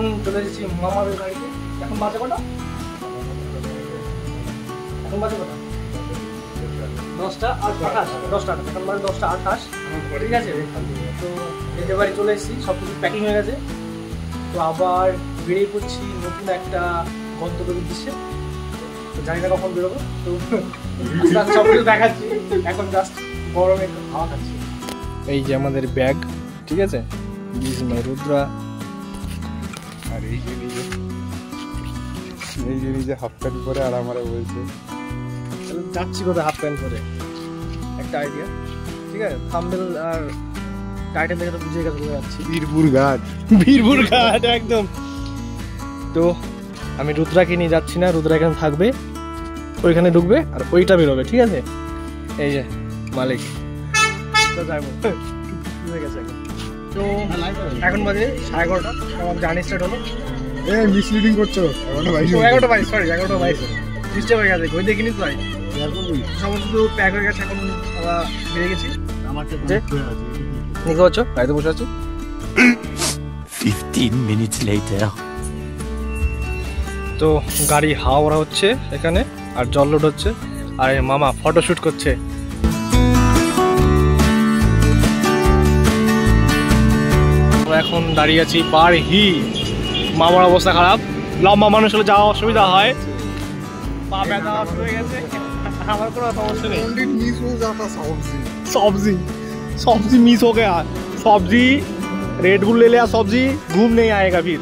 এখন চলে এসেছি মামাদের বাড়িতে। এখন বাজে কটা? এখন বাজে কটা? 10:28। এখন বাজে 10:28। ঠিক আছে, তো এদের বাড়ি চলে এসেছি, সব কিছু প্যাকিং হয়ে গেছে। তো আবার বেরিয়ে পড়ছি নতুন একটা গন্তব্যের উদ্দেশ্যে। তো জানি না কখন বেরোবো, তো সব কিছু দেখাচ্ছি। এখন জাস্ট গরমে একটু হাওয়া খাচ্ছি। এই যে আমাদের ব্যাগ, ঠিক আছে, রুদ্রা। আর এই যে নিজে হাফ প্যান্ট পরে আর আমারে বলছে যাচ্ছি কোথায় হাফ প্যান্ট পরে, একটা আইডিয়া। ঠিক আছে, থাম্বনেল আর টাইটেল দেখে তো বুঝে গেছে কোথায় যাচ্ছি। বীরপুর ঘাট একদম। তো আমি রুদ্রাকে নিয়ে যাচ্ছি না, রুদ্রা এখানে থাকবে, ওইখানে ঢুকবে আর ওইটা বেরোবে। ঠিক আছে, এই যে মালিক তো যাবো হয়ে গেছে এখন। তো এখন বাজে 11:30, আমার জার্নি স্টার্ট হলো। মিসলিডিং করছো, 11:22, সরি 11:22 মিস্টেক হয়ে গেছে, ঘড়ি দেখিনি তো। সমস্ত প্যাক হয়ে গেছে, এখন আমরা বেরিয়ে গেছি। দেখতে পাচ্ছ গাড়িতে বসে আছি। 15 minutes later. তো গাড়ি হাওড়া হচ্ছে এখানে, আর জল লোড হচ্ছে, আর মামা ফটোশুট করছে। এখন দাঁড়িয়ে আছি বারহি। মামার অবস্থা খারাপ, লম্বা মানুষ হলে যাওয়া অসুবিধা হয়, পা ব্যথা শুরু হয়ে গেছে। আমার কোনো সমস্যা নেই। सब्जी मिस हो गया, सब्जी रेड बुल ले लिया, सब्जी घूम नहीं आएगा फिर।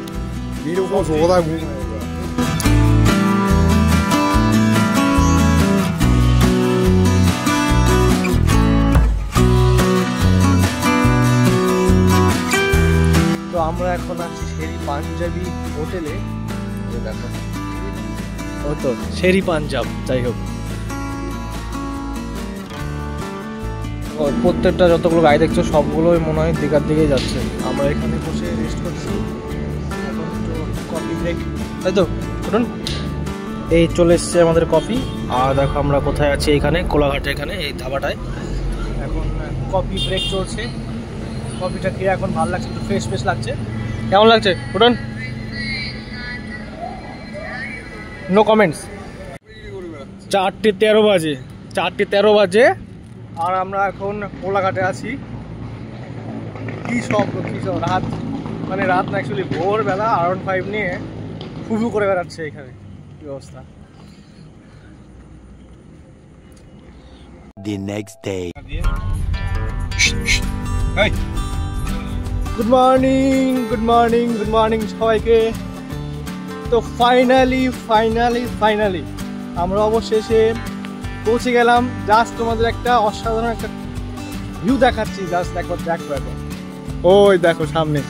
তো আমরা এখন আছি শেরি পাঞ্জাবি হোটেলে। দেখো ও তো শেরি পাঞ্জাব, যাই হোক প্রত্যেকটা যতগুলো গাড়ি দেখছো সবগুলোই মনে হয় দীঘার দিকেই যাচ্ছে। আমরা এখানে বসে রেস্ট করছি, এখন একটু কফি ব্রেক, তাই তো শুনুন। এই চলে এসছে আমাদের কফি। আর দেখো আমরা কোথায় আছি, এখানে কোলাঘাটে, এখানে এই ধাবাটায় এখন কফি ব্রেক চলছে। কফিটা খেয়ে এখন ভালো লাগছে, একটু ফ্রেশ ফ্রেশ লাগছে। কেমন লাগছে শুনুন? No comments. 4:13 বাজে, 4:13 বাজে, আর আমরা এখন কোলাঘাটে আছি। কি সব রাত, মানে রাত না, অ্যাকচুয়ালি ভোরবেলা R15 নিয়ে ফুফু করে বেড়াচ্ছে এখানে। কি অবস্থা। The next day. Good morning, good morning, good morning সবাইকে। তো ফাইনালি আমরা অবশেষে পৌঁছে গেলাম। জাস্ট তোমাদের একটা অসাধারণ একটা ভিউ দেখাচ্ছি, জাস্ট একবার দেখো। এখন ওই দেখো সামনে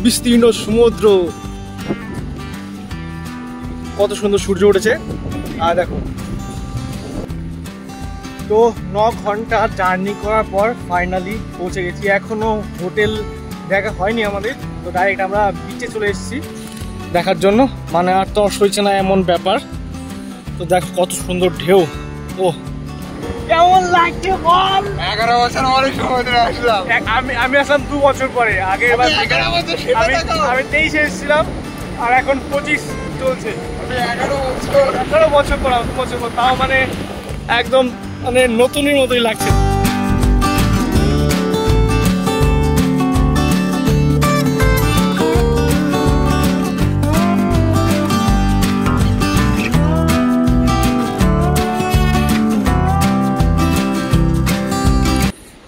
বিস্তীর্ণ সমুদ্র, কত সুন্দর সূর্য উঠেছে। আর দেখো, তো 9 ঘন্টা জার্নি করার পর ফাইনালি পৌঁছে গেছি। এখনো হোটেল দেখা হয়নি আমাদের, তো ডাইরেক্ট আমরা বিচে চলে এসেছি দেখার জন্য। মানে আর তো সইছে না এমন ব্যাপার। তো দেখো কত সুন্দর ঢেউ। ও কেমন লাগছে বল? 11 বছর পরে সমুদ্রে আসলাম। আমি আসলাম 2 বছর পরে। আগে আমি 23 এসেছিলাম, আর এখন 25 চলছে। 11 বছর পর, 2 বছর পর, তাও মানে একদম মানে নতুনের মতোই লাগছে।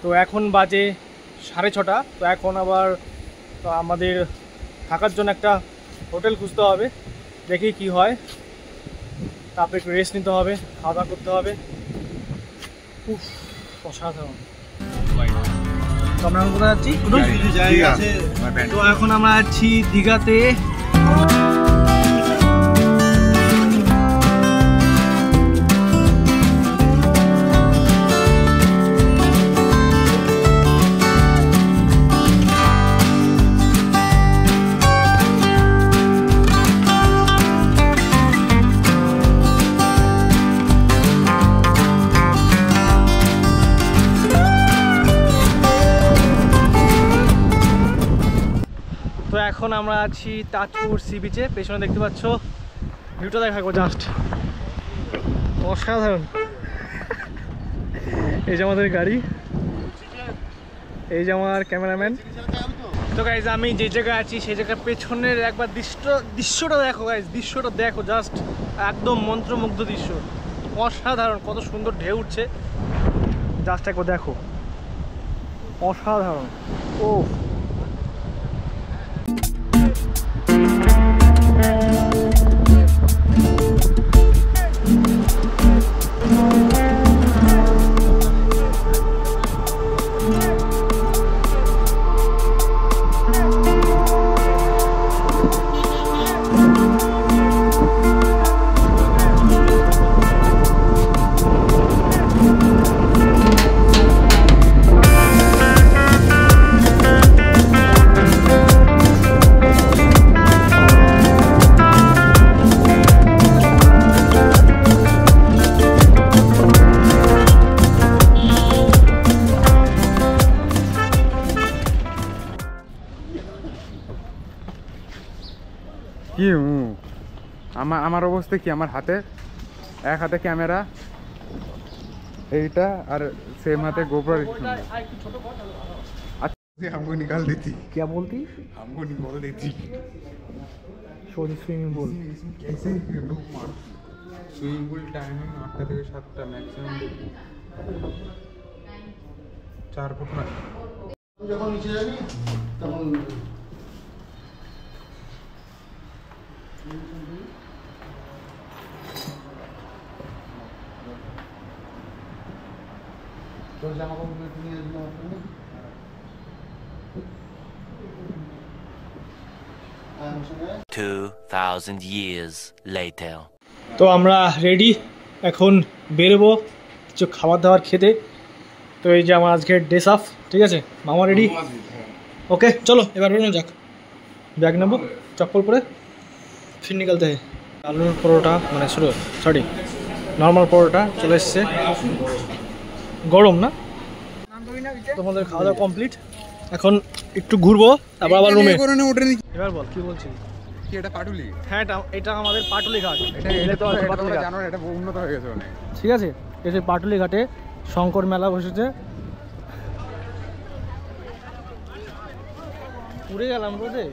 তো এখন বাজে 6:30। তো এখন আবার তো আমাদের থাকার জন্য একটা হোটেল খুঁজতে হবে, দেখি কি হয়। তারপরে একটু রেস্ট নিতে হবে, খাওয়া দাওয়া করতে হবে। অসাধারণ। তো আমরা এখন কোথায় যাচ্ছি? তো এখন আমরা আছি দীঘাতে। এখন আমরা আছি তাজপুর সি বিচে। পেছনে দেখতে পাচ্ছ, ভিউটা দেখাবো জাস্ট অসাধারণ। এই যে আমাদের গাড়ি, এই যে আমার ক্যামেরাম্যান। তো গাইজ আমি যে জায়গায় আছি সেই জায়গার পেছনের একবার দৃশ্যটা দেখো গাইজ, দৃশ্যটা দেখো জাস্ট, একদম মন্ত্রমুগ্ধ দৃশ্য, অসাধারণ। কত সুন্দর ঢেউ উঠছে, জাস্ট একবার দেখো, অসাধারণ। ও কি আমার অবস্থা কি, আমার হাতে এক হাতে ক্যামেরা এইটা আর সেম हाथे गोप्रो। अच्छा हमको निकाल देती। क्या बोलती? हमको निकाल देती। स्विमिंग पूल कैसे स्विमिंग पूल टाइमिंग 8টা থেকে 7টা, ম্যাক্সিমাম 4 ফুট না। যখন নিচে যাবি তখন তোর জামা কাপড় নিয়ে আসবি। 2000 years later. তো আমরা রেডি, এখন বেরোবো কিছু খাবার দাবার খেতে। তো এই যে আমার আজকের ড্রেস আপ, ঠিক আছে, মামা রেডি। ওকে চলো এবার বেরোনো যাক, ব্যাগ নেবো, চপ্পল পরে ফির নিকালতে হয়। আলুর পরোটা মানে সরি নর্মাল পরোটা চলে এসছে, গরম না। তোমাদের খাওয়া দাওয়া কমপ্লিট, এখন একটু ঘুরবো, তারপর আবার রুমে। এবার বল কি বলছিস? কি এটা পাটুলি? হ্যাঁ এটা আমাদের পাটুলি ঘাট। এটা উন্নত হয়ে গেছে অনেক। ঠিক আছে, এই যে পাটুলি ঘাটে শঙ্কর মেলা বসেছে। পুড়ে গেলাম রোদে।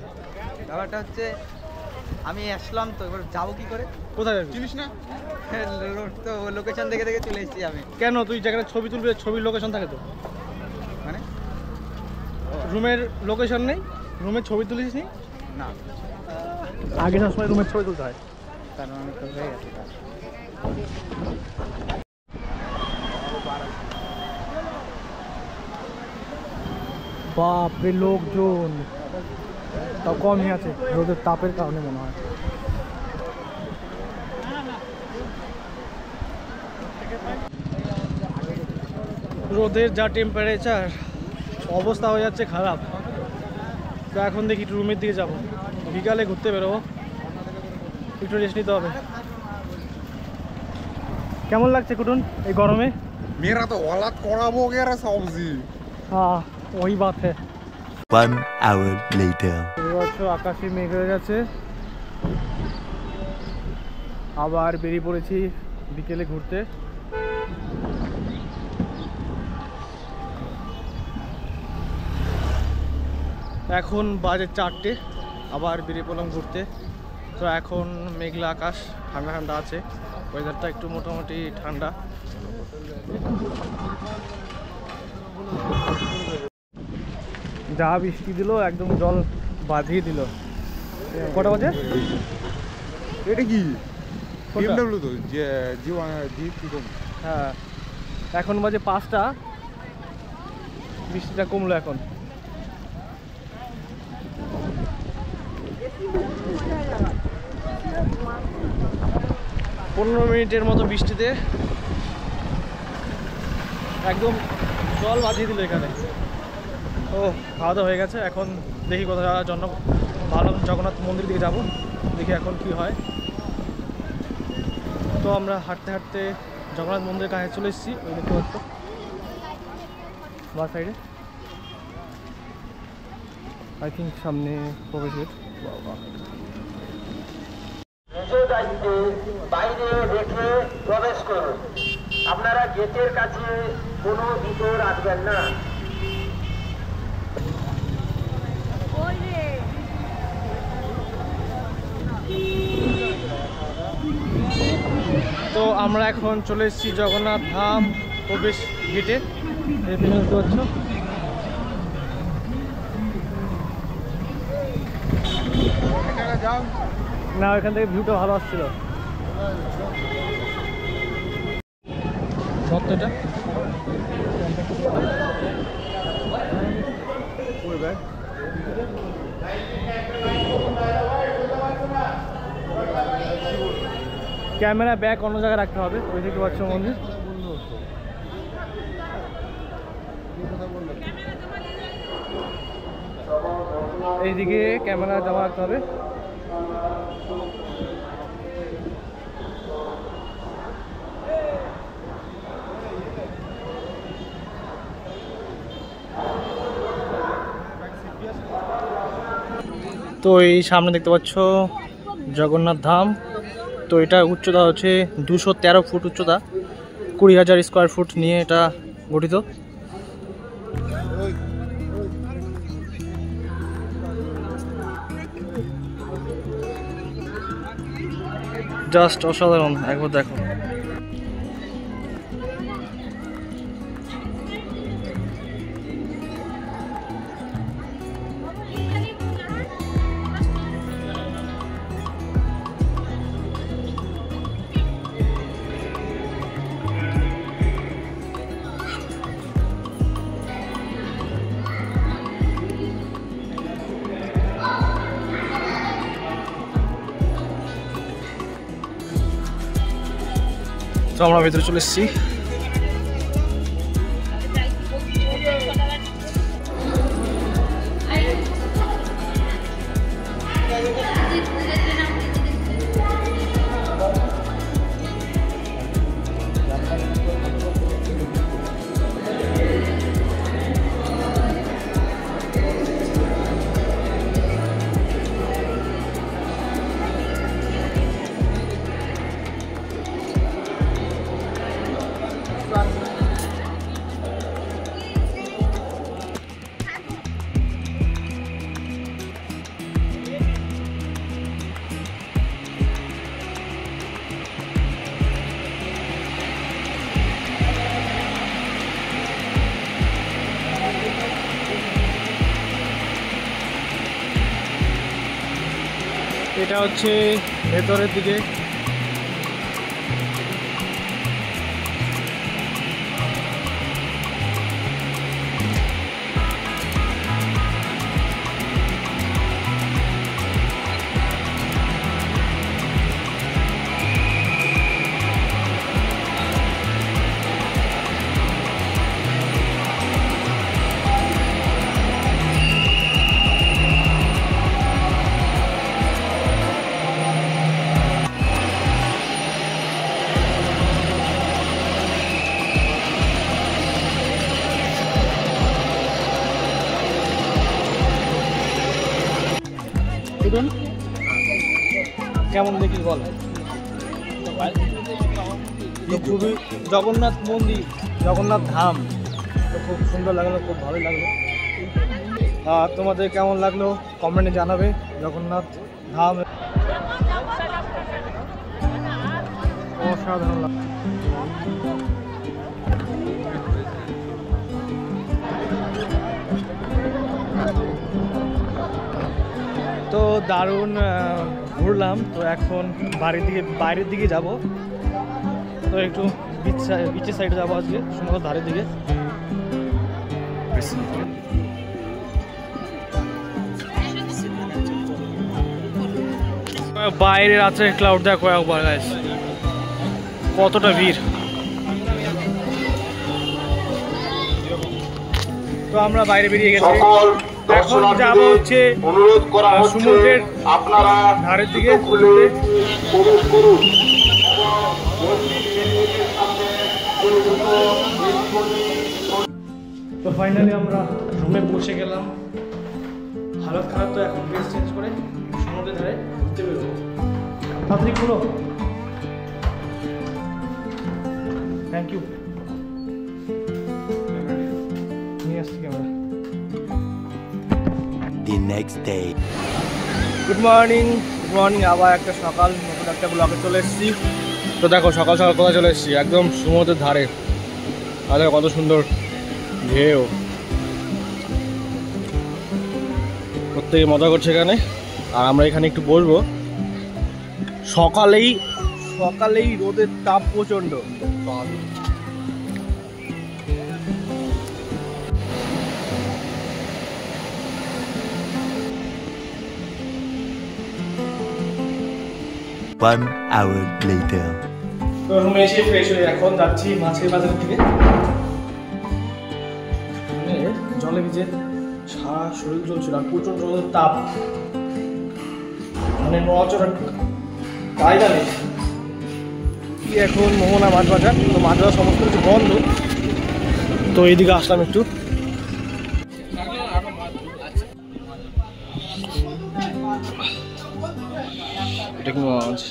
ব্যাপারটা হচ্ছে আমি আসলাম তো, এবার যাবো কি করে? কোথায় যাবি? চিনিস না? তো লোকেশন দেখে দেখে চলে এসেছি আমি। কেন তুই যেখানে ছবি তুলবি ছবির লোকেশন থাকে তো? মানে রুমের লোকেশন নেই? রুমের ছবি তুলিস নি? না, আগে সবসময় রুমের ছবি তুলতে হয়। কারণ আমি তো হয়ে গেছে কাজ। বাপরে লোকজন তাও কমই আছে, রোদের তাপের কারণে মনে হয়। রোদের যা টেম্পারেচার, অবস্থা হয়ে যাচ্ছে খারাপ। তো এখন দেখি একটু রুমের দিকে যাবো, বিকালে ঘুরতে বেরোবো, একটু রেস্ট নিতে হবে। কেমন লাগছে কুটুন এই গরমে? मेरा तो औलाद कोड़ा हो गया रे सब्जी। হ্যাঁ ওই বাত হ্যাঁ। 1 hour later. এবছর আকাশে মেঘ হয়ে গেছে, আবার বেরিয়ে পড়েছি বিকেলে ঘুরতে। এখন বাজে 4টে, আবার বেরিয়ে পড়লাম ঘুরতে। তো এখন মেঘলা আকাশ, ঠান্ডা ঠান্ডা আছে, ওয়েদারটা একটু মোটামুটি ঠান্ডা। যা বৃষ্টি দিল একদম জল বাঁধিয়ে দিল। কটা বাজে? এটা কি কোনটা? BMW তো জি কি কম। হ্যাঁ এখন বাজে 5টা, বৃষ্টিটা কমলো এখন। পনেরো মিনিটের মতো বৃষ্টিতে একদম জল বাঁধিয়ে দিল এখানে। ও খাওয়া দাওয়া হয়ে গেছে, এখন দেখি কোথাও যাওয়ার জন্য ভালো জগন্নাথ মন্দির দিকে যাব, দেখি এখন কি হয়। তো আমরা হাঁটতে হাঁটতে জগন্নাথ মন্দিরের কাছে চলে এসেছি, ওই দেখতে পাচ্ছ বা সাইডে। আই থিঙ্ক সামনে প্রবেশ গেট। নিজের গাড়িতে বাইরে রেখে প্রবেশ করুন। আপনারা গেটের কাছে কোনো ভিতর আসবেন না। তো আমরা এখন চলে এসেছি জগন্নাথ ধাম প্রবেশ গেটে। দেখতে পাচ্ছ না, এখান থেকে ভিউটা ভালো আসছিল। সত্যটা ক্যামেরা ব্যাক অন্য জায়গায় রাখতে হবে। ওই দেখতে পাচ্ছ মন্দির, এইদিকে ক্যামেরা জমা রাখতে হবে। তো এই সামনে দেখতে পাচ্ছ জগন্নাথ ধাম। তো এটা উচ্চতা হচ্ছে 213 ফুট উচ্চতা, 20,000 স্কোয়ার ফুট নিয়ে এটা গঠিত। জাস্ট অসাধারণ, একবার দেখো। তো আমরা ভেতরে চলে এসেছি। এটা হচ্ছে ভেতরের দিকে। কেমন দেখিস বল? খুবই জগন্নাথ মন্দির, জগন্নাথ ধাম তো খুব সুন্দর লাগলো, খুব ভালোই লাগলো। আর তোমাদের কেমন লাগলো কমেন্টে জানাবে। জগন্নাথ ধাম অসাধারণ লাগলো। তো দারুণ ঘুরলাম। তো এখন বাইরের দিকে যাব। তো একটু বিচের সাইডে যাবো আজকে, সমুদ্র ধারের দিকে। বাইরের আছে ক্লাউড দেখো একবার গাইস, কতটা ভিড়। তো আমরা বাইরে বেরিয়ে গেছি, এখন যাবো হচ্ছে অনুরোধ করা হচ্ছে সমুদ্রের আপনারা ধারের দিকে। প্রবেশ করুন। তো ফাইনালি আমরা রুমে পৌঁছে গেলাম। হালত খারাপ, তো এখন ড্রেস চেঞ্জ করে সমুদ্রের ধারে ঘুরতে বেরোবো। তাড়াতাড়ি খুলো। Thank you. নিয়ে আসছি camera. The next day. Good morning, good morning. আবার একটা সকাল, নতুন একটা ব্লগে চলে এসেছি। তো দেখো সকাল সকাল কোথায় চলে এসেছি, একদম সমুদ্রের ধারে। আর দেখো কত সুন্দর ঢেউ, প্রত্যেকে মজা করছে এখানে। আর আমরা এখানে একটু বসবো। সকালেই রোদের তাপ প্রচণ্ড। One hour later. তো রুমে এসে ফ্রেশ হয়ে এখন যাচ্ছি মাছের বাজারের দিকে। জলে ভিজে সারা শরীর চলছিল, আর প্রচন্ড রোদের তাপ, মানে নড়াচড়া জায়গা নেই। এখন মোহনা মাছ বাজার, তো মাছ বাজার সমস্ত কিছু বন্ধ। তো এইদিকে আসলাম একটু। এটা কি মাছ?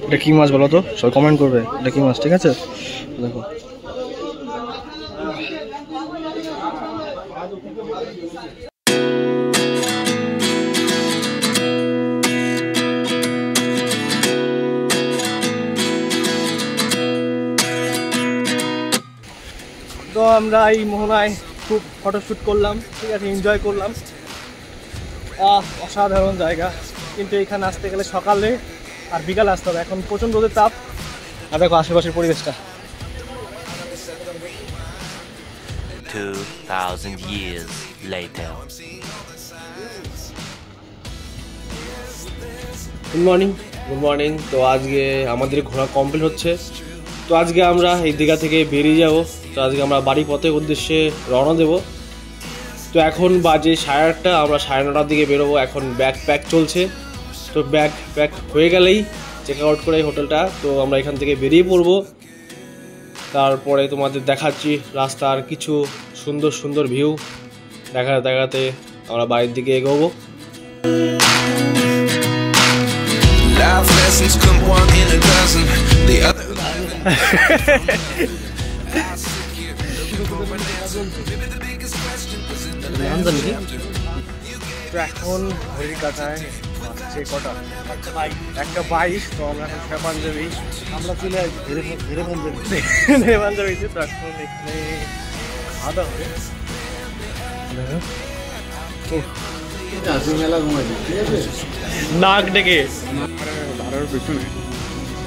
এটা কি মাছ বলো তো, সবাই কমেন্ট করবে এটা কি মাছ, ঠিক আছে? দেখো তো আমরা এই মোহনায় খুব ফটোশ্যুট করলাম, ঠিক আছে, এনজয় করলাম। অসাধারণ জায়গা, কিন্তু এখানে আসতে গেলে সকালে আর বিকালে আসতে হবে। এখন প্রচণ্ড রোদের তাপ, আর দেখো আশেপাশের পরিবেশটা। 2000 years later. Good morning, good morning. তো আজকে আমাদের ঘোরা কমপ্লিট হচ্ছে। তো আজকে আমরা এই দীঘা থেকে বেরিয়ে যাব। তো আজকে আমরা বাড়ি পথের উদ্দেশ্যে রওনা দেব। তো এখন বাজে 8:30, আমরা 9:30টার দিকে বেরোবো। এখন ব্যাগ প্যাক চলছে। তো ব্যাগ প্যাক হয়ে গেলেই চেক আউট করে হোটেলটা, তো আমরা এখান থেকে বেরিয়ে পড়বো। তারপরে তোমাদের দেখাচ্ছি রাস্তার কিছু সুন্দর সুন্দর ভিউ দেখাতে আমরা বাড়ির দিকে এগোবো। Life lessons come one in a dozen. The other এখন ঘড়ির কাটায় কটা, 1:22। তো আমরা এখন পাঞ্জাবি, আমরা চলে আসি ধীরে পাঞ্জাবিতে। তো এখন এখানে খাওয়া দাওয়া হবে। নাক ডেকে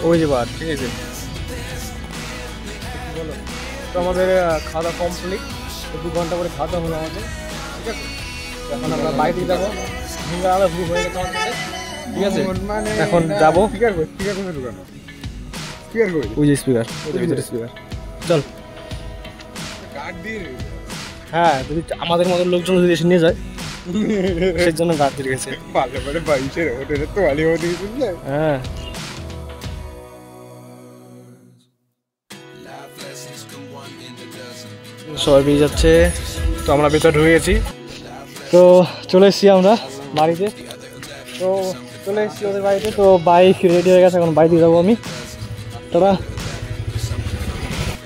ওই যে বার, ঠিক আছে। তো আমাদের খাওয়া দাওয়া কমপ্লিট। 2 ঘন্টা করে খাওয়া দাওয়া হলো আমাদের, ঠিক আছে। এখন আমরা বাইরে যাবো, আলাদা ভুল হয়ে গেছে আমাদের, ঠিক আছে। এখন যাবো ওই যে স্পিকার, স্পিকার চল। হ্যাঁ, যদি আমাদের মতো লোকজন যদি এসে নিয়ে যায় সেই জন্য গাছ দিয়ে গেছে। হ্যাঁ, সবাই বেরিয়ে যাচ্ছে। তো আমরা ভেতরে ঢুকে গেছি। তো চলে এসেছি আমরা বাড়িতে। তো চলে এসেছি ওদের বাড়িতে। তো বাইক রেডি হয়ে গেছে, এখন বাইরে যাবো আমি। তোরা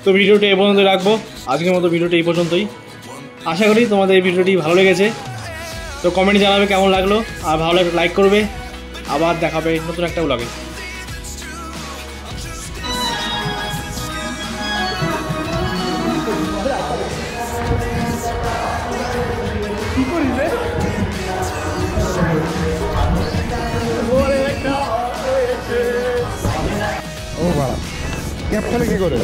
তো ভিডিওটি এই পর্যন্ত রাখবো। আজকের মতো ভিডিওটি এই পর্যন্তই। আশা করি তোমাদের এই ভিডিওটি ভালো লেগেছে। তো কমেন্টে জানাবে কেমন লাগলো, আর ভালো লাগলে লাইক করবে। আবার দেখাবে নতুন একটা ব্লগে। ও বাড়া ক্যাপ খেলে কি করে?